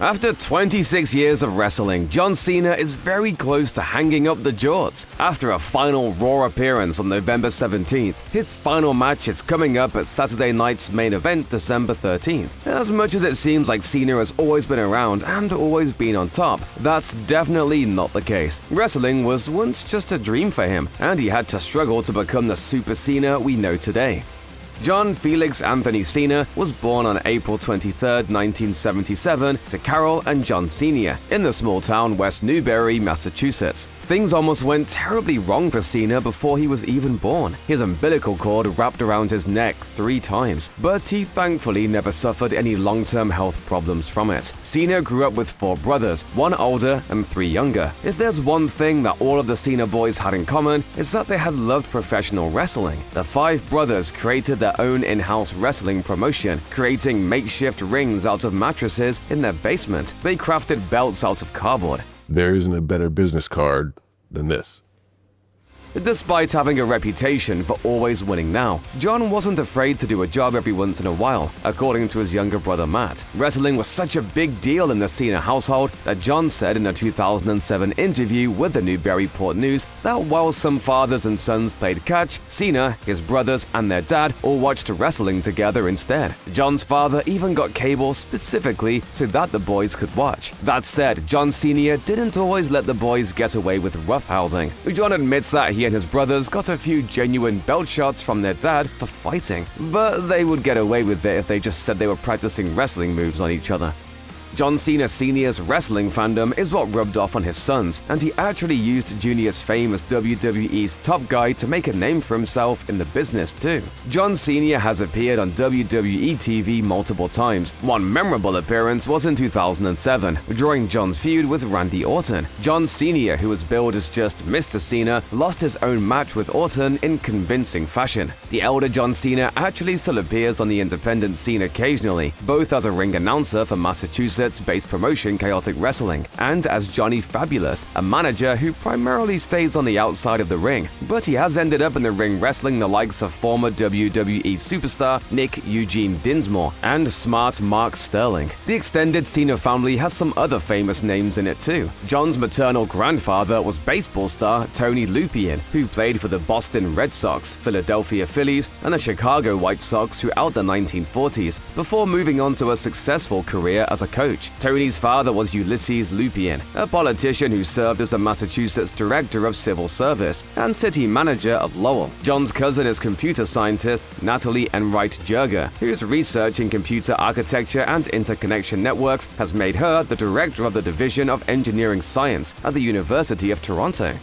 After 26 years of wrestling, John Cena is very close to hanging up the jorts. After a final Raw appearance on November 17th, his final match is coming up at Saturday night's main event, December 13th. As much as it seems like Cena has always been around and always been on top, that's definitely not the case. Wrestling was once just a dream for him, and he had to struggle to become the Super Cena we know today. John Felix Anthony Cena was born on April 23, 1977, to Carol and John Sr. in the small town West Newbury, Massachusetts. Things almost went terribly wrong for Cena before he was even born. His umbilical cord wrapped around his neck 3 times, but he thankfully never suffered any long-term health problems from it. Cena grew up with 4 brothers, 1 older and 3 younger. If there's one thing that all of the Cena boys had in common, it's that they had loved professional wrestling. The 5 brothers created their own in-house wrestling promotion, creating makeshift rings out of mattresses in their basement. They crafted belts out of cardboard. There isn't a better business card than this. Despite having a reputation for always winning now, John wasn't afraid to do a job every once in a while, according to his younger brother Matt. Wrestling was such a big deal in the Cena household that John said in a 2007 interview with the Newburyport News that while some fathers and sons played catch, Cena, his brothers, and their dad all watched wrestling together instead. John's father even got cable specifically so that the boys could watch. That said, John Sr. didn't always let the boys get away with roughhousing. John admits that he and his brothers got a few genuine belt shots from their dad for fighting, but they would get away with it if they just said they were practicing wrestling moves on each other. John Cena Sr.'s wrestling fandom is what rubbed off on his sons, and he actually used Junior's fame as WWE's top guy to make a name for himself in the business too. John Sr. has appeared on WWE TV multiple times. One memorable appearance was in 2007, during John's feud with Randy Orton. John Sr., who was billed as just Mr. Cena, lost his own match with Orton in convincing fashion. The elder John Cena actually still appears on the independent scene occasionally, both as a ring announcer for Massachusetts based promotion Chaotic Wrestling, and as Johnny Fabulous, a manager who primarily stays on the outside of the ring, but he has ended up in the ring wrestling the likes of former WWE superstar Nick Eugene Dinsmore and smart Mark Sterling. The extended Cena family has some other famous names in it too. John's maternal grandfather was baseball star Tony Lupien, who played for the Boston Red Sox, Philadelphia Phillies, and the Chicago White Sox throughout the 1940s, before moving on to a successful career as a coach. Tony's father was Ulysses Lupien, a politician who served as the Massachusetts Director of Civil Service and city manager of Lowell. John's cousin is computer scientist Natalie Enright Jerger, whose research in computer architecture and interconnection networks has made her the director of the Division of Engineering Science at the University of Toronto.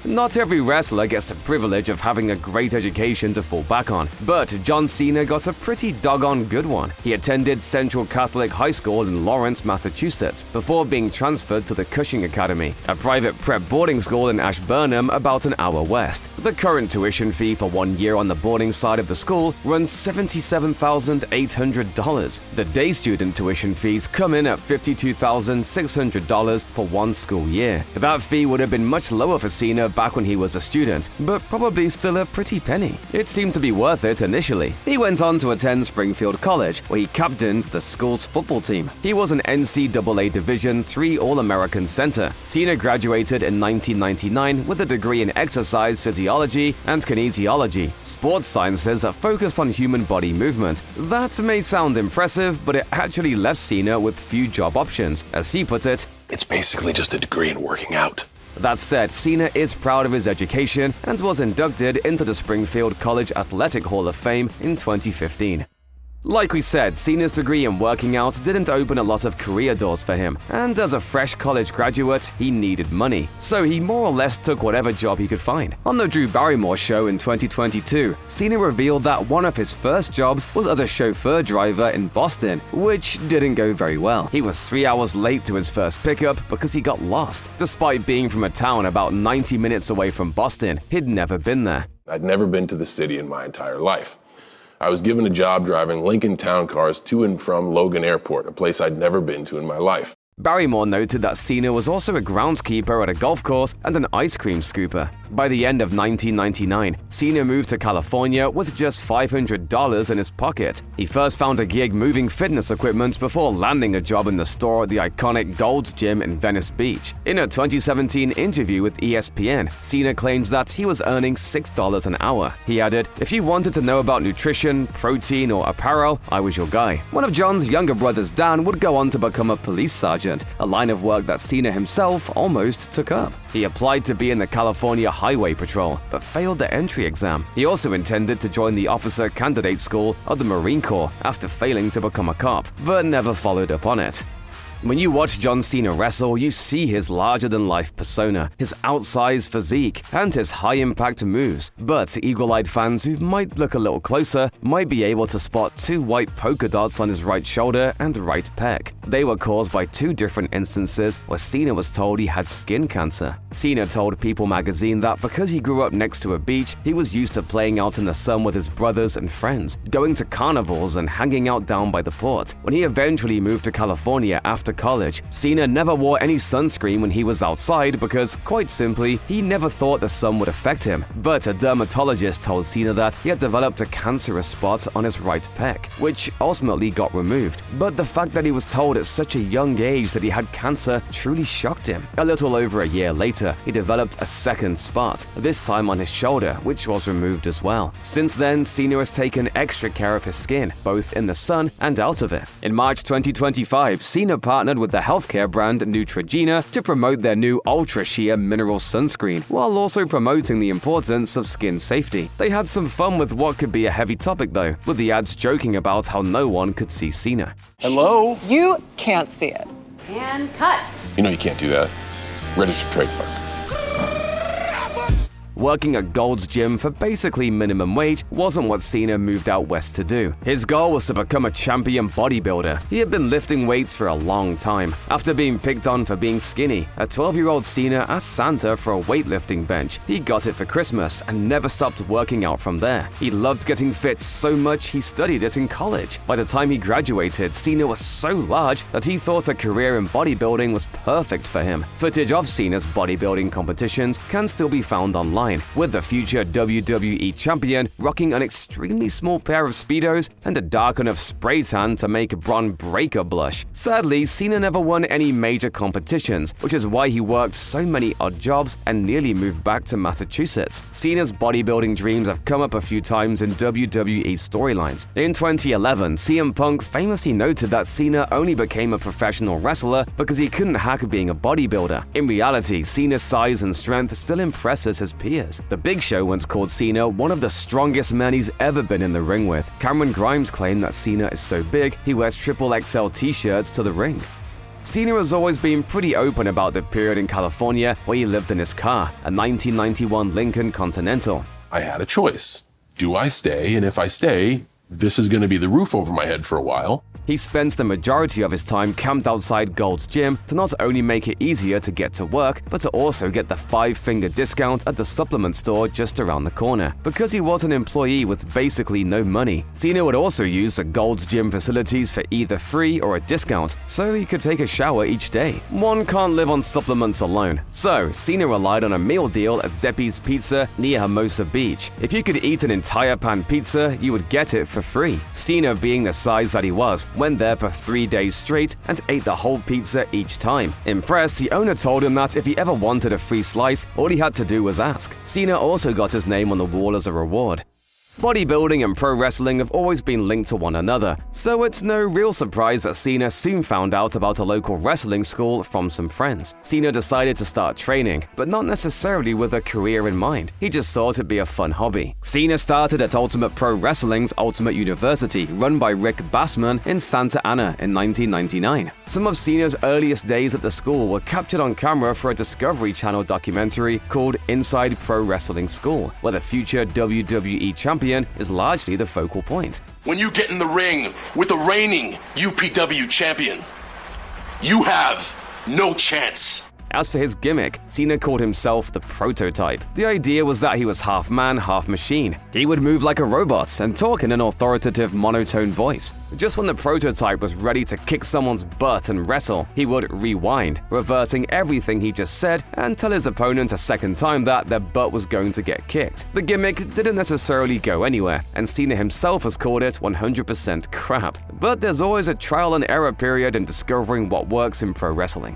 Not every wrestler gets the privilege of having a great education to fall back on, but John Cena got a pretty doggone good one. He attended Central Catholic High School in Lawrence, Massachusetts, before being transferred to the Cushing Academy, a private prep boarding school in Ashburnham about an hour west. The current tuition fee for 1 year on the boarding side of the school runs $77,800. The day student tuition fees come in at $52,600 for 1 school year. That fee would have been much lower for Cena back when he was a student, but probably still a pretty penny. It seemed to be worth it initially. He went on to attend Springfield College, where he captained the school's football team. He was an NCAA Division III All-American center. Cena graduated in 1999 with a degree in exercise physiology and kinesiology, sports sciences that focus on human body movement. That may sound impressive, but it actually left Cena with few job options. As he put it, It's basically just a degree in working out. That said, Cena is proud of his education and was inducted into the Springfield College Athletic Hall of Fame in 2015. Like we said, Cena's degree in working out didn't open a lot of career doors for him, and as a fresh college graduate, he needed money, so he more or less took whatever job he could find. On the Drew Barrymore show in 2022, Cena revealed that one of his first jobs was as a chauffeur driver in Boston, which didn't go very well. He was 3 hours late to his first pickup because he got lost. Despite being from a town about 90 minutes away from Boston, he'd never been there. I'd never been to the city in my entire life. I was given a job driving Lincoln Town cars to and from Logan Airport, a place I'd never been to in my life. Barrymore noted that Cena was also a groundskeeper at a golf course and an ice cream scooper. By the end of 1999, Cena moved to California with just $500 in his pocket. He first found a gig moving fitness equipment before landing a job in the store at the iconic Gold's Gym in Venice Beach. In a 2017 interview with ESPN, Cena claims that he was earning $6 an hour. He added, "If you wanted to know about nutrition, protein, or apparel, I was your guy." One of John's younger brothers, Dan, would go on to become a police sergeant, a line of work that Cena himself almost took up. He applied to be in the California Highway Patrol, but failed the entry exam. He also intended to join the Officer Candidate School of the Marine Corps after failing to become a cop, but never followed up on it. When you watch John Cena wrestle, you see his larger-than-life persona, his outsized physique, and his high-impact moves. But eagle-eyed fans who might look a little closer might be able to spot two white polka dots on his right shoulder and right pec. They were caused by two different instances where Cena was told he had skin cancer. Cena told People magazine that because he grew up next to a beach, he was used to playing out in the sun with his brothers and friends, going to carnivals and hanging out down by the port. When he eventually moved to California after college, Cena never wore any sunscreen when he was outside because, quite simply, he never thought the sun would affect him. But a dermatologist told Cena that he had developed a cancerous spot on his right pec, which ultimately got removed. But the fact that he was told at such a young age that he had cancer truly shocked him. A little over a year later, he developed a second spot, this time on his shoulder, which was removed as well. Since then, Cena has taken extra care of his skin, both in the sun and out of it. In March 2025, Cena partnered with the healthcare brand Neutrogena to promote their new Ultra Sheer Mineral Sunscreen, while also promoting the importance of skin safety. They had some fun with what could be a heavy topic though, with the ads joking about how no one could see Cena. Hello? You can't see it. And cut. You know you can't do that. Registered trademark. Working at Gold's Gym for basically minimum wage wasn't what Cena moved out west to do. His goal was to become a champion bodybuilder. He had been lifting weights for a long time. After being picked on for being skinny, a 12-year-old Cena asked Santa for a weightlifting bench. He got it for Christmas and never stopped working out from there. He loved getting fit so much he studied it in college. By the time he graduated, Cena was so large that he thought a career in bodybuilding was perfect for him. Footage of Cena's bodybuilding competitions can still be found online, with the future WWE champion rocking an extremely small pair of Speedos and a dark enough spray tan to make Bron Breakker blush. Sadly, Cena never won any major competitions, which is why he worked so many odd jobs and nearly moved back to Massachusetts. Cena's bodybuilding dreams have come up a few times in WWE storylines. In 2011, CM Punk famously noted that Cena only became a professional wrestler because he couldn't hack being a bodybuilder. In reality, Cena's size and strength still impresses his peers. The Big Show once called Cena one of the strongest men he's ever been in the ring with. Cameron Grimes claimed that Cena is so big, he wears XXL t-shirts to the ring. Cena has always been pretty open about the period in California where he lived in his car, a 1991 Lincoln Continental. I had a choice. Do I stay? And if I stay, this is going to be the roof over my head for a while. He spends the majority of his time camped outside Gold's Gym to not only make it easier to get to work, but to also get the 5-finger discount at the supplement store just around the corner. Because he was an employee with basically no money, Cena would also use the Gold's Gym facilities for either free or a discount, so he could take a shower each day. One can't live on supplements alone, so Cena relied on a meal deal at Zeppi's Pizza near Hermosa Beach. If you could eat an entire pan pizza, you would get it for free. Cena, being the size that he was, went there for 3 days straight and ate the whole pizza each time. Impressed, the owner told him that if he ever wanted a free slice, all he had to do was ask. Cena also got his name on the wall as a reward. Bodybuilding and pro wrestling have always been linked to one another, so it's no real surprise that Cena soon found out about a local wrestling school from some friends. Cena decided to start training, but not necessarily with a career in mind. He just thought it'd be a fun hobby. Cena started at Ultimate Pro Wrestling's Ultimate University, run by Rick Bassman in Santa Ana in 1999. Some of Cena's earliest days at the school were captured on camera for a Discovery Channel documentary called Inside Pro Wrestling School, where the future WWE champion is largely the focal point. When you get in the ring with the reigning UPW champion, you have no chance. As for his gimmick, Cena called himself the prototype. The idea was that he was half man, half machine. He would move like a robot and talk in an authoritative monotone voice. Just when the prototype was ready to kick someone's butt and wrestle, he would rewind, reversing everything he just said and tell his opponent a second time that their butt was going to get kicked. The gimmick didn't necessarily go anywhere, and Cena himself has called it 100% crap. But there's always a trial and error period in discovering what works in pro wrestling.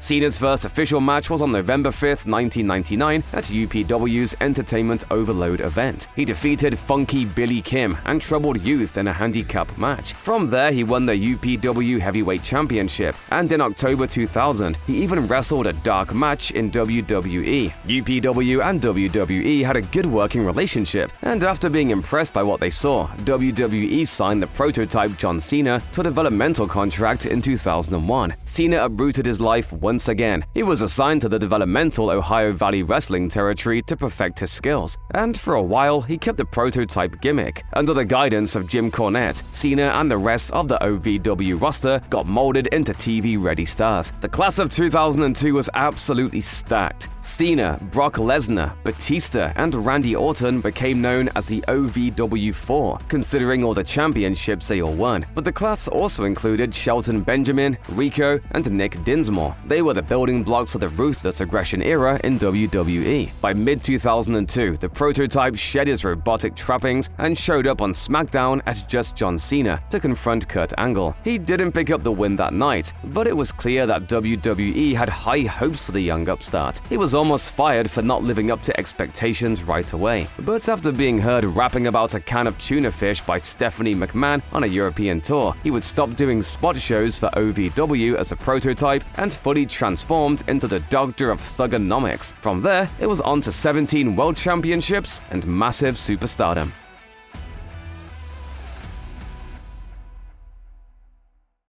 Cena's first official match was on November 5, 1999 at UPW's Entertainment Overload event. He defeated Funky Billy Kim and Troubled Youth in a handicap match. From there, he won the UPW Heavyweight Championship, and in October 2000, he even wrestled a dark match in WWE. UPW and WWE had a good working relationship, and after being impressed by what they saw, WWE signed the prototype John Cena to a developmental contract in 2001. Cena uprooted his life once again. He was assigned to the developmental Ohio Valley Wrestling territory to perfect his skills, and for a while he kept the prototype gimmick. Under the guidance of Jim Cornette, Cena and the rest of the OVW roster got molded into TV-ready stars. The class of 2002 was absolutely stacked. Cena, Brock Lesnar, Batista, and Randy Orton became known as the OVW4, considering all the championships they all won. But the class also included Shelton Benjamin, Rico, and Nick Dinsmore. They were the building blocks of the Ruthless Aggression era in WWE. By mid-2002, the prototype shed his robotic trappings and showed up on SmackDown as just John Cena to confront Kurt Angle. He didn't pick up the win that night, but it was clear that WWE had high hopes for the young upstart. He was almost fired for not living up to expectations right away. But after being heard rapping about a can of tuna fish by Stephanie McMahon on a European tour, he would stop doing spot shows for OVW as a prototype and fully transformed into the Doctor of Thugonomics. From there, it was on to 17 world championships and massive superstardom.